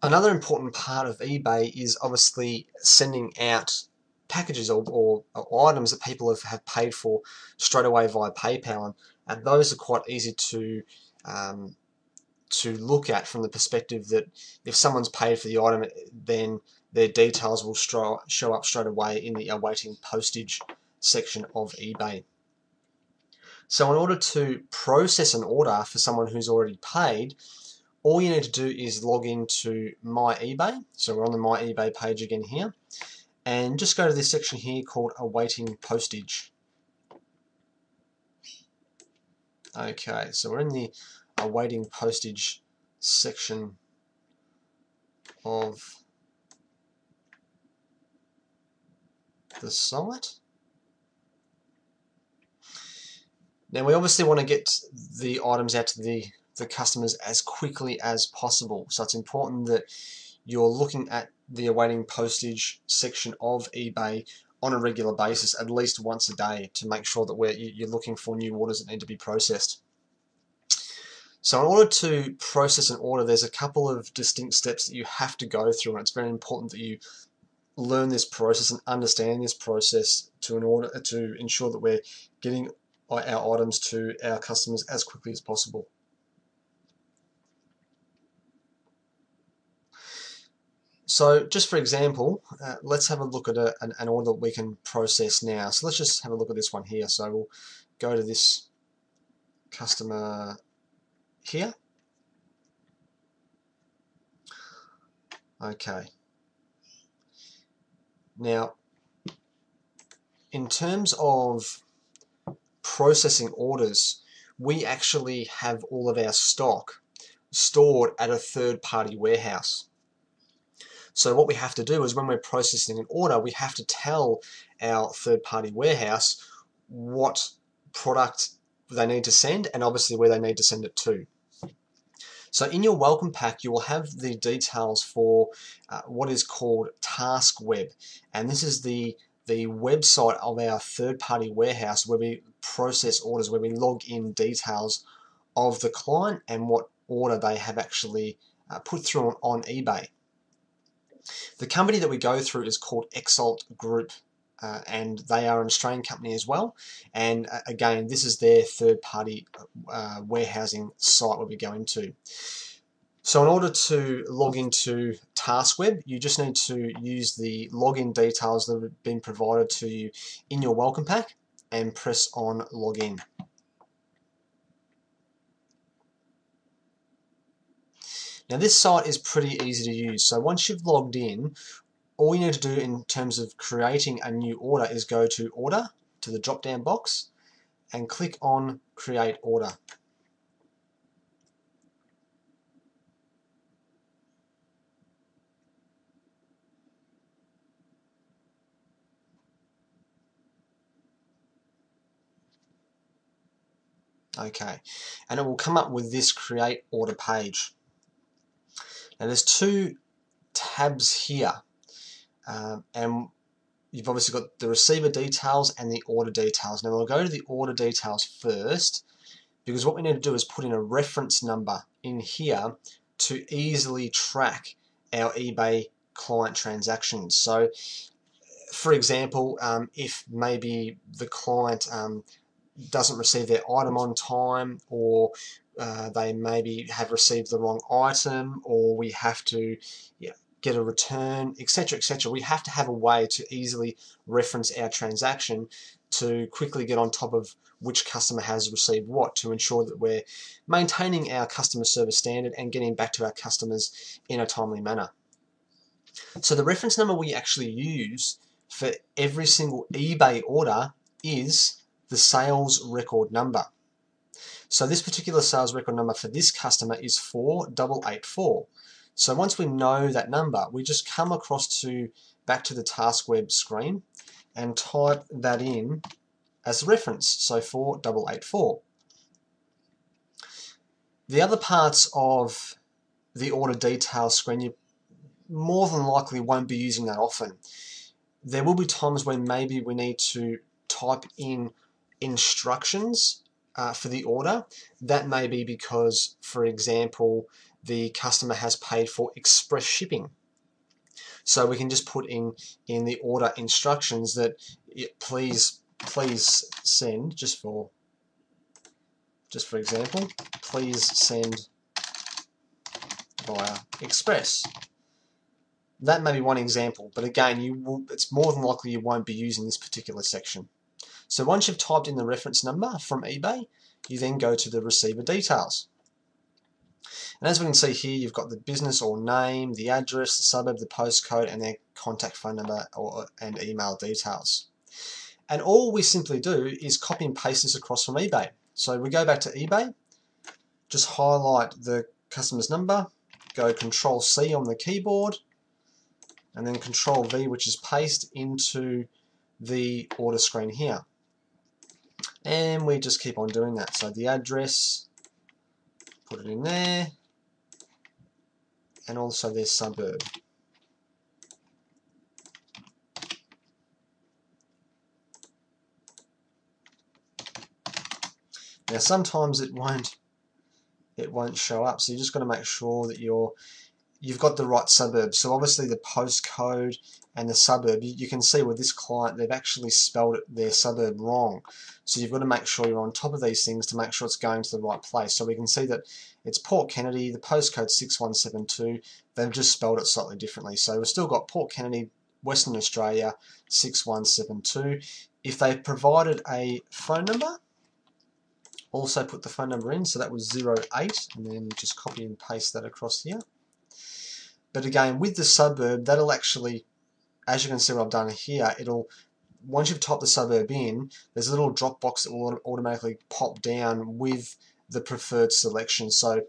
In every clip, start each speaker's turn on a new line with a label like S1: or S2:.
S1: Another important part of eBay is obviously sending out packages or items that people have paid for straight away via PayPal, and those are quite easy to look at from the perspective that if someone's paid for the item, then their details will show up straight away in the awaiting postage section of eBay. So in order to process an order for someone who's already paid, all you need to do is log into My eBay. So we're on the My eBay page again here, and just go to this section here called Awaiting Postage. Okay, so we're in the Awaiting Postage section of the site. Now we obviously want to get the items out to the customers as quickly as possible, so it's important that you're looking at the awaiting postage section of eBay on a regular basis, at least once a day, to make sure that you're looking for new orders that need to be processed. So in order to process an order, there's a couple of distinct steps that you have to go through, and it's very important that you learn this process and understand this process to ensure that we're getting our items to our customers as quickly as possible. So just for example, let's have a look at an order that we can process now. So let's just have a look at this one here. So we'll go to this customer here. Okay. Now, in terms of processing orders, we actually have all of our stock stored at a third-party warehouse. So what we have to do is when we're processing an order, we have to tell our third-party warehouse what product they need to send and obviously where they need to send it to. So in your welcome pack, you will have the details for what is called TaskWeb, and this is the website of our third-party warehouse where we process orders, where we log in details of the client and what order they have actually put through on eBay. The company that we go through is called Exalt Group, and they are an Australian company as well. And again, this is their third-party warehousing site where we go into. So in order to log into TaskWeb, you just need to use the login details that have been provided to you in your welcome pack and press on Login. Now this site is pretty easy to use, so once you've logged in, all you need to do in terms of creating a new order is go to Order, to the drop down box, and click on Create Order. Okay, and it will come up with this Create Order page. Now there's two tabs here, and you've obviously got the receiver details and the order details. Now we'll go to the order details first, because what we need to do is put in a reference number in here to easily track our eBay client transactions. So for example, if maybe the client doesn't receive their item on time, or they maybe have received the wrong item, or we have to get a return, etc., etc. We have to have a way to easily reference our transaction to quickly get on top of which customer has received what, to ensure that we're maintaining our customer service standard and getting back to our customers in a timely manner. So the reference number we actually use for every single eBay order is the sales record number. So this particular sales record number for this customer is 4884. So once we know that number, we just come across back to the TaskWeb screen and type that in as a reference, so 4884. The other parts of the order details screen, you more than likely won't be using that often. There will be times when maybe we need to type in instructions for the order. That may be because, for example, the customer has paid for express shipping. So we can just put in the order instructions that please send, just for example, please send via express. That may be one example, but again, it's more than likely you won't be using this particular section. So once you've typed in the reference number from eBay, you then go to the receiver details. And as we can see here, you've got the business or name, the address, the suburb, the postcode, and their contact phone number and email details. And all we simply do is copy and paste this across from eBay. So we go back to eBay, just highlight the customer's number, go Control-C on the keyboard, and then Control-V, which is paste into the order screen here. And we just keep on doing that. So the address, put it in there, and also their suburb. Now sometimes it won't show up, so you just got to make sure that you've got the right suburb. So obviously the postcode and the suburb, you can see with this client they've actually spelled their suburb wrong. So you've got to make sure you're on top of these things to make sure it's going to the right place. So we can see that it's Port Kennedy, the postcode 6172, they've just spelled it slightly differently. So we've still got Port Kennedy, Western Australia, 6172. If they've provided a phone number, also put the phone number in, so that was 08, and then just copy and paste that across here. But again, with the suburb, that'll actually, as you can see what I've done here, once you've typed the suburb in, there's a little drop box that will automatically pop down with the preferred selection. So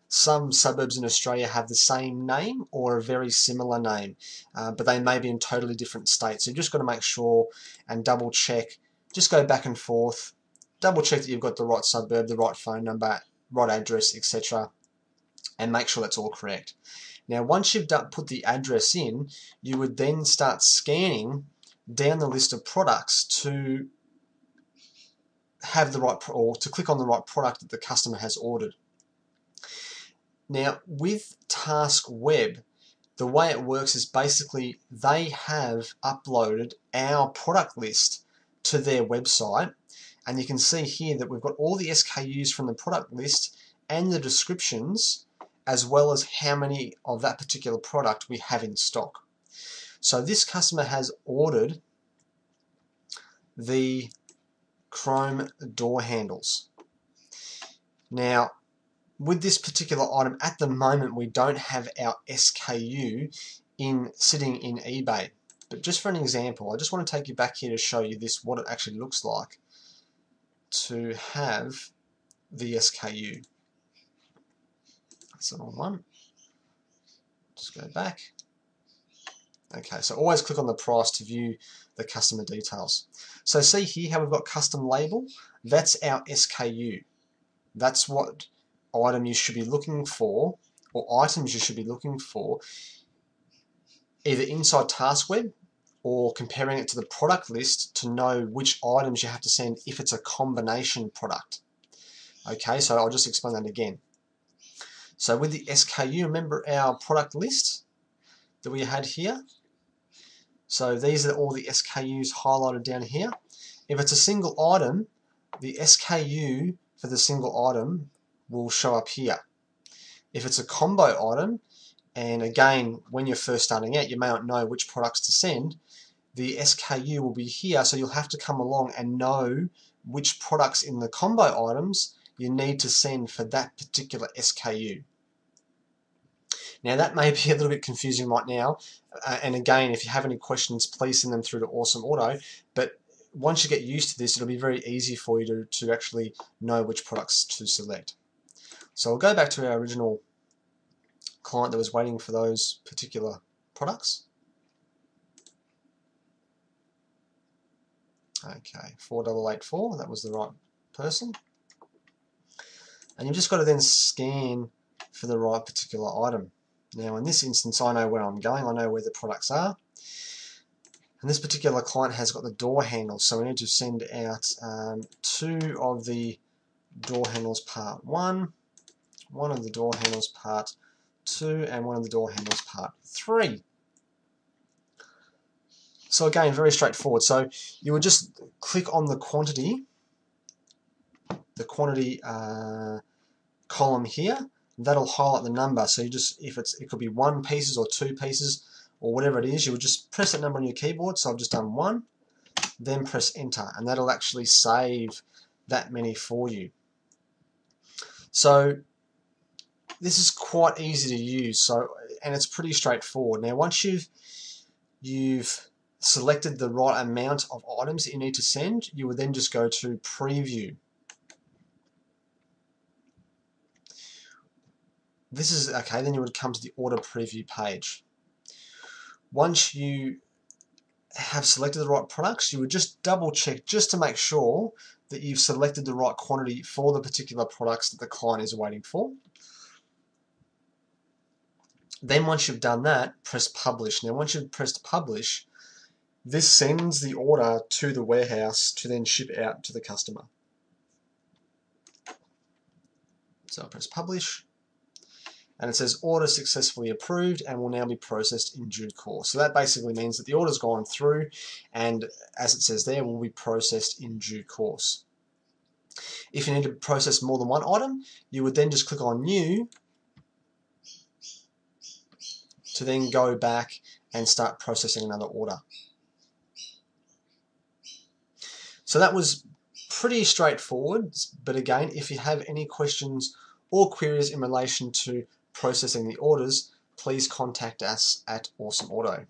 S1: some suburbs in Australia have the same name or a very similar name, but they may be in totally different states. So you've just got to make sure and double check, just go back and forth, double check that you've got the right suburb, the right phone number, right address, etc., and make sure that's all correct. Now once you've put the address in, you would then start scanning down the list of products to have the right, or to click on the right product that the customer has ordered. Now with TaskWeb, the way it works is basically they have uploaded our product list to their website, and you can see here that we've got all the SKUs from the product list and the descriptions, as well as how many of that particular product we have in stock. So this customer has ordered the chrome door handles. Now with this particular item, at the moment we don't have our SKU sitting in eBay. But just for an example, I just want to take you back here to show you what it actually looks like to have the SKU. That's the wrong one. Just go back. Okay, so always click on the price to view the customer details. So see here how we've got custom label? That's our SKU. That's what item you should be looking for, or items you should be looking for, either inside TaskWeb or comparing it to the product list to know which items you have to send if it's a combination product. Okay, so I'll just explain that again. So with the SKU, remember our product list that we had here? So these are all the SKUs highlighted down here. If it's a single item, the SKU for the single item will show up here. If it's a combo item, and again, when you're first starting out, you may not know which products to send, the SKU will be here, so you'll have to come along and know which products in the combo items you need to send for that particular SKU. Now that may be a little bit confusing right now, and again, if you have any questions, please send them through to Awesome Auto, but once you get used to this, it'll be very easy for you to actually know which products to select. So I'll go back to our original client that was waiting for those particular products. Okay, 4884, that was the right person. And you've just got to then scan for the right particular item. Now in this instance, I know where I'm going, I know where the products are. And this particular client has got the door handle, so we need to send out 2 of the door handles part 1, one of the door handles part 2, and one of the door handles part 3. So again, very straightforward. So you would just click on the quantity column here. That'll highlight the number. So you just, if it could be 1 pieces or 2 pieces or whatever it is, you would just press that number on your keyboard. So I've just done 1, then press enter, and that'll actually save that many for you. So this is quite easy to use. And it's pretty straightforward. Now once you've selected the right amount of items that you need to send, you would then just go to preview. This is okay, then you would come to the order preview page. Once you have selected the right products, you would just double check just to make sure that you've selected the right quantity for the particular products that the client is waiting for. Then once you've done that, press publish. Now once you've pressed publish, this sends the order to the warehouse to then ship out to the customer. So I'll press publish, and it says order successfully approved and will now be processed in due course. So that basically means that the order's gone through, and as it says there, will be processed in due course. If you need to process more than one item, you would then just click on new to then go back and start processing another order. So that was pretty straightforward, but again, if you have any questions or queries in relation to processing the orders, please contact us at Awesome Auto.